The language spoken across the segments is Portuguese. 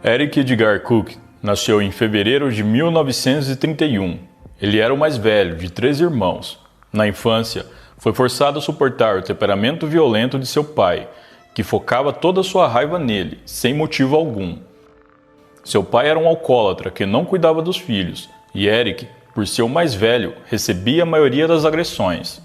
Eric Edgar Cook nasceu em fevereiro de 1931. Ele era o mais velho de 3 irmãos. Na infância, foi forçado a suportar o temperamento violento de seu pai, que focava toda a sua raiva nele, sem motivo algum. Seu pai era um alcoólatra que não cuidava dos filhos, e Eric, por ser o mais velho, recebia a maioria das agressões.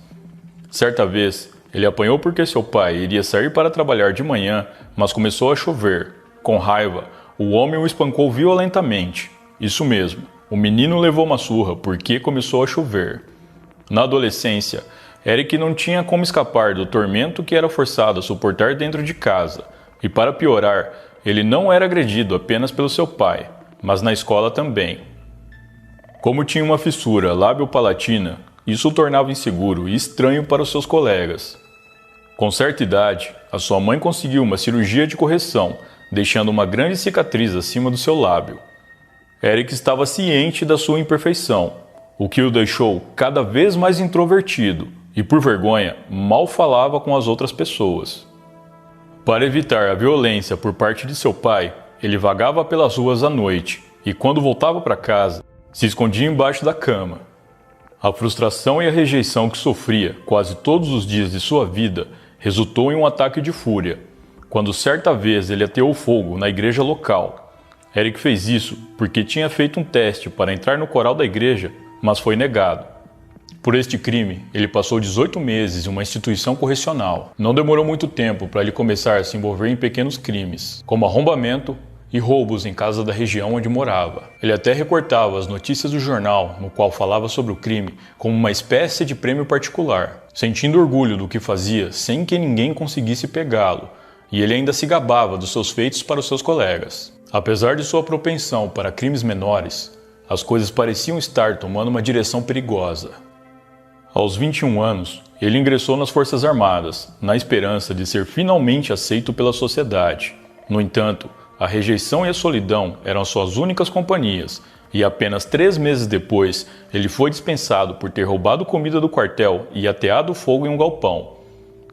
Certa vez, ele apanhou porque seu pai iria sair para trabalhar de manhã, mas começou a chover. Com raiva, o homem o espancou violentamente. Isso mesmo, o menino levou uma surra porque começou a chover. Na adolescência, Eric não tinha como escapar do tormento que era forçado a suportar dentro de casa. E para piorar, ele não era agredido apenas pelo seu pai, mas na escola também. Como tinha uma fissura lábio-palatina, isso o tornava inseguro e estranho para os seus colegas. Com certa idade, a sua mãe conseguiu uma cirurgia de correção, deixando uma grande cicatriz acima do seu lábio. Eric estava ciente da sua imperfeição, o que o deixou cada vez mais introvertido e, por vergonha, mal falava com as outras pessoas. Para evitar a violência por parte de seu pai, ele vagava pelas ruas à noite e, quando voltava para casa, se escondia embaixo da cama. A frustração e a rejeição que sofria quase todos os dias de sua vida resultou em um ataque de fúria, quando certa vez ele ateou fogo na igreja local. Eric fez isso porque tinha feito um teste para entrar no coral da igreja, mas foi negado. Por este crime, ele passou 18 meses em uma instituição correcional. Não demorou muito tempo para ele começar a se envolver em pequenos crimes, como arrombamento e roubos em casa da região onde morava. Ele até recortava as notícias do jornal, no qual falava sobre o crime, como uma espécie de prêmio particular, sentindo orgulho do que fazia sem que ninguém conseguisse pegá-lo, e ele ainda se gabava dos seus feitos para os seus colegas. Apesar de sua propensão para crimes menores, as coisas pareciam estar tomando uma direção perigosa. Aos 21 anos, ele ingressou nas Forças Armadas, na esperança de ser finalmente aceito pela sociedade. No entanto, a rejeição e a solidão eram suas únicas companhias, e apenas 3 meses depois, ele foi dispensado por ter roubado comida do quartel e ateado fogo em um galpão.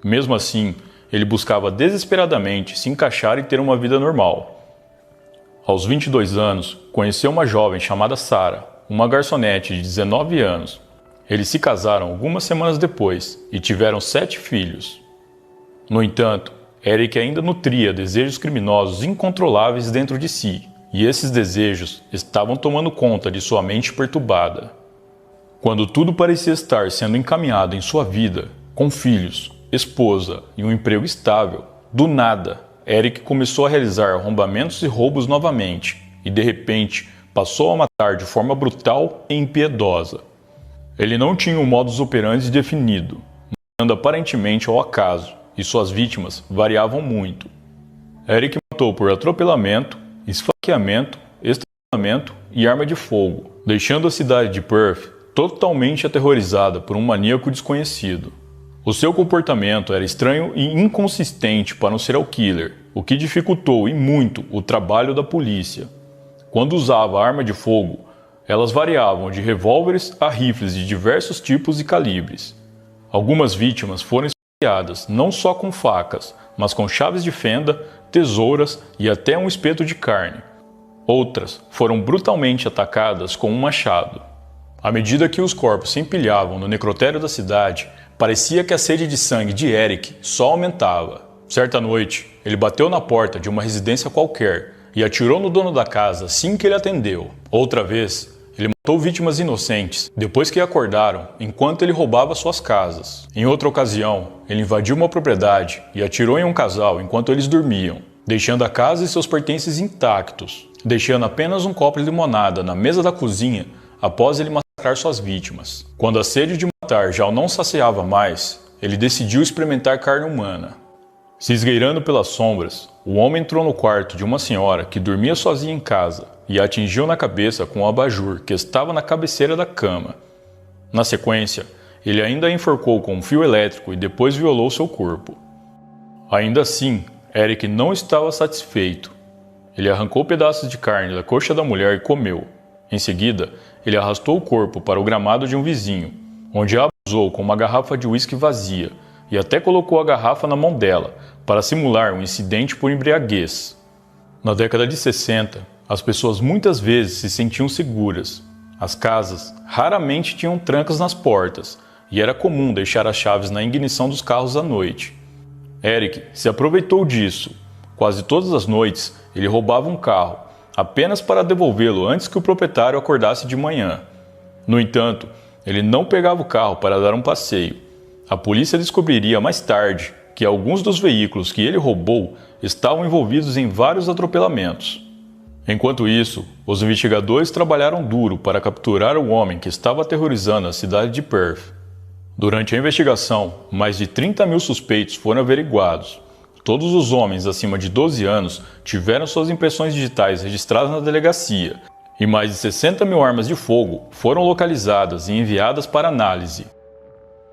Mesmo assim, ele buscava desesperadamente se encaixar e ter uma vida normal. Aos 22 anos, conheceu uma jovem chamada Sarah, uma garçonete de 19 anos. Eles se casaram algumas semanas depois e tiveram 7 filhos. No entanto, Eric ainda nutria desejos criminosos incontroláveis dentro de si, e esses desejos estavam tomando conta de sua mente perturbada. Quando tudo parecia estar sendo encaminhado em sua vida, com filhos, esposa e um emprego estável, do nada, Eric começou a realizar arrombamentos e roubos novamente, e de repente passou a matar de forma brutal e impiedosa. Ele não tinha um modus operandi definido, matando aparentemente ao acaso, e suas vítimas variavam muito. Eric matou por atropelamento, esfaqueamento, estrangulamento e arma de fogo, deixando a cidade de Perth totalmente aterrorizada por um maníaco desconhecido. O seu comportamento era estranho e inconsistente para um serial killer, o que dificultou e muito o trabalho da polícia. Quando usava arma de fogo, elas variavam de revólveres a rifles de diversos tipos e calibres. Algumas vítimas foram esfaqueadas não só com facas, mas com chaves de fenda, tesouras e até um espeto de carne. Outras foram brutalmente atacadas com um machado. À medida que os corpos se empilhavam no necrotério da cidade, parecia que a sede de sangue de Eric só aumentava. Certa noite, ele bateu na porta de uma residência qualquer e atirou no dono da casa assim que ele atendeu. Outra vez, ele matou vítimas inocentes depois que acordaram enquanto ele roubava suas casas. Em outra ocasião, ele invadiu uma propriedade e atirou em um casal enquanto eles dormiam, deixando a casa e seus pertences intactos, deixando apenas um copo de limonada na mesa da cozinha após ele massacrar suas vítimas. Quando a sede de matar já o não saciava mais, ele decidiu experimentar carne humana. Se esgueirando pelas sombras, o homem entrou no quarto de uma senhora que dormia sozinha em casa e a atingiu na cabeça com um abajur que estava na cabeceira da cama. Na sequência, ele ainda a enforcou com um fio elétrico e depois violou seu corpo. Ainda assim, Eric não estava satisfeito. Ele arrancou pedaços de carne da coxa da mulher e comeu. Em seguida, ele arrastou o corpo para o gramado de um vizinho, onde a abusou com uma garrafa de uísque vazia e até colocou a garrafa na mão dela para simular um incidente por embriaguez. Na década de 60, as pessoas muitas vezes se sentiam seguras. As casas raramente tinham trancas nas portas e era comum deixar as chaves na ignição dos carros à noite. Eric se aproveitou disso. Quase todas as noites, ele roubava um carro, apenas para devolvê-lo antes que o proprietário acordasse de manhã. No entanto, ele não pegava o carro para dar um passeio. A polícia descobriria mais tarde que alguns dos veículos que ele roubou estavam envolvidos em vários atropelamentos. Enquanto isso, os investigadores trabalharam duro para capturar o homem que estava aterrorizando a cidade de Perth. Durante a investigação, mais de 30 mil suspeitos foram averiguados. Todos os homens acima de 12 anos tiveram suas impressões digitais registradas na delegacia, e mais de 60 mil armas de fogo foram localizadas e enviadas para análise.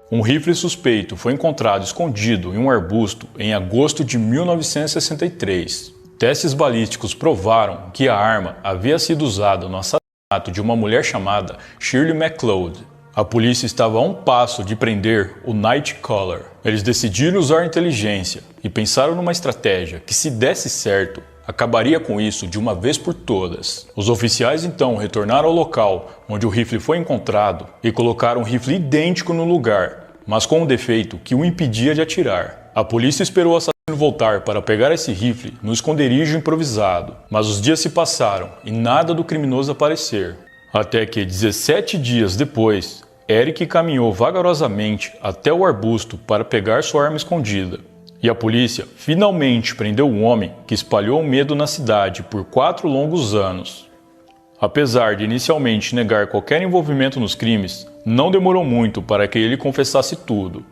Um rifle suspeito foi encontrado escondido em um arbusto em agosto de 1963. Testes balísticos provaram que a arma havia sido usada no assassinato de uma mulher chamada Shirley MacLeod. A polícia estava a um passo de prender o Nightcaller. Eles decidiram usar inteligência e pensaram numa estratégia que, se desse certo, acabaria com isso de uma vez por todas. Os oficiais então retornaram ao local onde o rifle foi encontrado e colocaram um rifle idêntico no lugar, mas com um defeito que o impedia de atirar. A polícia esperou o assassino voltar para pegar esse rifle no esconderijo improvisado, mas os dias se passaram e nada do criminoso aparecer. Até que, 17 dias depois, Eric caminhou vagarosamente até o arbusto para pegar sua arma escondida. E a polícia finalmente prendeu um homem que espalhou o medo na cidade por 4 longos anos. Apesar de inicialmente negar qualquer envolvimento nos crimes, não demorou muito para que ele confessasse tudo.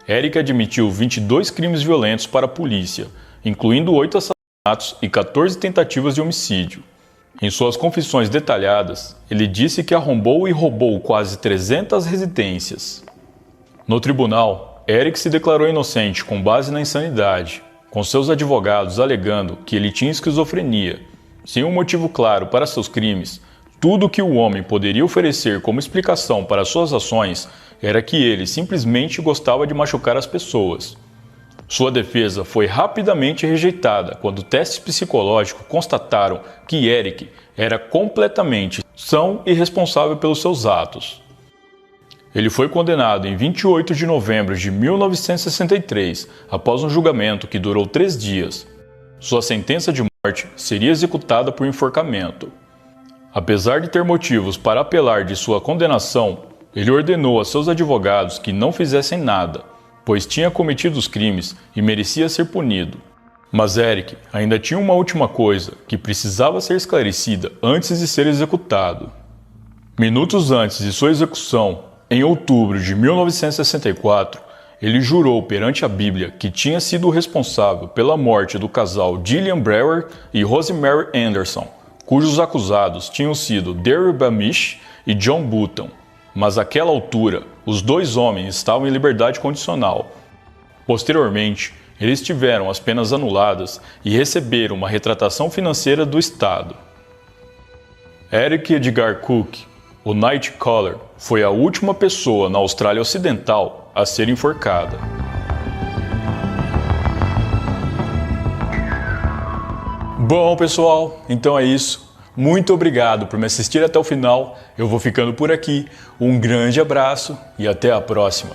Eric admitiu 22 crimes violentos para a polícia, incluindo 8 assassinatos e 14 tentativas de homicídio. Em suas confissões detalhadas, ele disse que arrombou e roubou quase 300 residências. No tribunal, Eric se declarou inocente com base na insanidade, com seus advogados alegando que ele tinha esquizofrenia. Sem um motivo claro para seus crimes, tudo o que o homem poderia oferecer como explicação para suas ações era que ele simplesmente gostava de machucar as pessoas. Sua defesa foi rapidamente rejeitada quando testes psicológicos constataram que Eric era completamente são e responsável pelos seus atos. Ele foi condenado em 28 de novembro de 1963, após um julgamento que durou 3 dias. Sua sentença de morte seria executada por enforcamento. Apesar de ter motivos para apelar de sua condenação, ele ordenou a seus advogados que não fizessem nada, pois tinha cometido os crimes e merecia ser punido. Mas Eric ainda tinha uma última coisa que precisava ser esclarecida antes de ser executado. Minutos antes de sua execução, em outubro de 1964, ele jurou perante a Bíblia que tinha sido o responsável pela morte do casal Gillian Brewer e Rosemary Anderson, cujos acusados tinham sido Derry Bamish e John Button. Mas àquela altura, os 2 homens estavam em liberdade condicional. Posteriormente, eles tiveram as penas anuladas e receberam uma retratação financeira do Estado. Eric Edgar Cook, o Nightcaller, foi a última pessoa na Austrália Ocidental a ser enforcada. Bom, pessoal, então é isso. Muito obrigado por me assistir até o final. Eu vou ficando por aqui. Um grande abraço e até a próxima.